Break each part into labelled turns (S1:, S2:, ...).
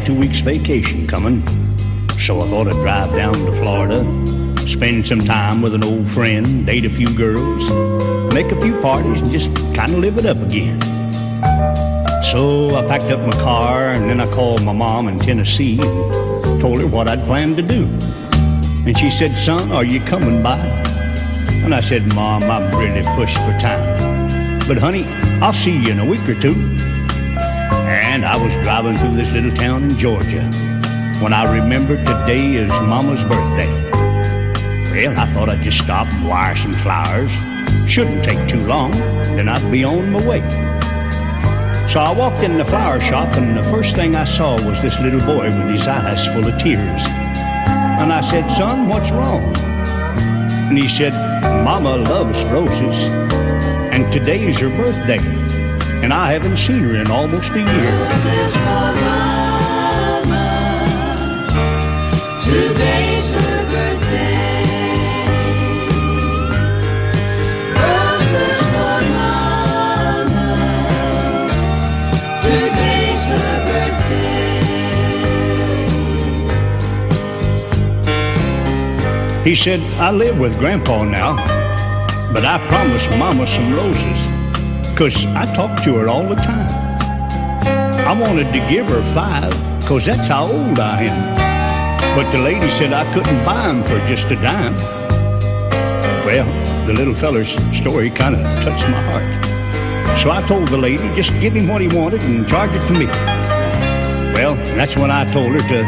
S1: 2 weeks vacation coming, so I thought I'd drive down to Florida, spend some time with an old friend, date a few girls, make a few parties, and just kind of live it up again. So I packed up my car, and then I called my mom in Tennessee and told her what I'd planned to do. And she said, "Son, are you coming by?" And I said, "Mom, I'm really pushed for time, but honey, I'll see you in a week or two." And I was driving through this little town in Georgia when I remembered today is Mama's birthday. Well, I thought I'd just stop and wire some flowers. Shouldn't take too long, then I'd be on my way. So I walked in the flower shop, and the first thing I saw was this little boy with his eyes full of tears. And I said, "Son, what's wrong?" And he said, "Mama loves roses, and today's her birthday, and I haven't seen her in almost a year."
S2: Roses for Mama, today's her birthday. Roses for Mama, today's her birthday.
S1: He said, "I live with Grandpa now, but I promised Mama some roses, 'cause I talk to her all the time. I wanted to give her 5, 'cause that's how old I am. But the lady said I couldn't buy them for just a dime." Well, the little feller's story kind of touched my heart. So I told the lady, just give him what he wanted and charge it to me. Well, that's when I told her to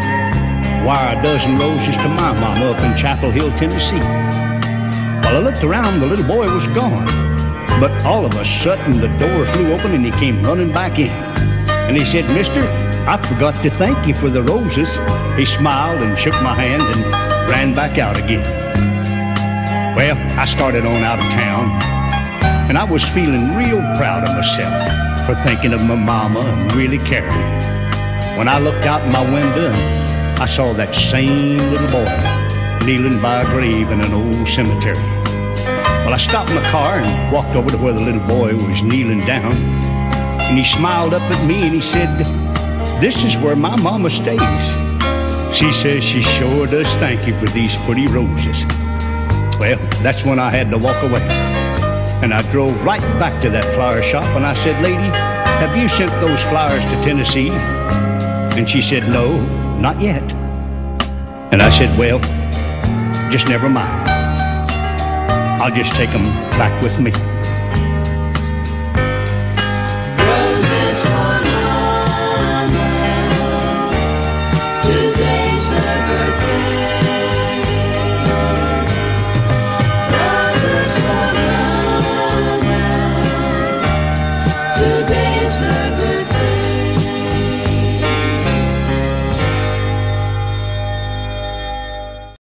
S1: wire a dozen roses to my mama up in Chapel Hill, Tennessee. Well, I looked around, the little boy was gone. But all of a sudden, the door flew open and he came running back in. And he said, "Mister, I forgot to thank you for the roses." He smiled and shook my hand and ran back out again. Well, I started on out of town, and I was feeling real proud of myself for thinking of my mama and really caring. When I looked out my window, I saw that same little boy kneeling by a grave in an old cemetery. Well, I stopped my car and walked over to where the little boy was kneeling down, and he smiled up at me and he said, "This is where my mama stays. She says she sure does thank you for these pretty roses." Well, that's when I had to walk away, and I drove right back to that flower shop and I said, "Lady, have you sent those flowers to Tennessee?" And she said, "No, not yet." And I said, "Well, just never mind. I'll just take them back with me."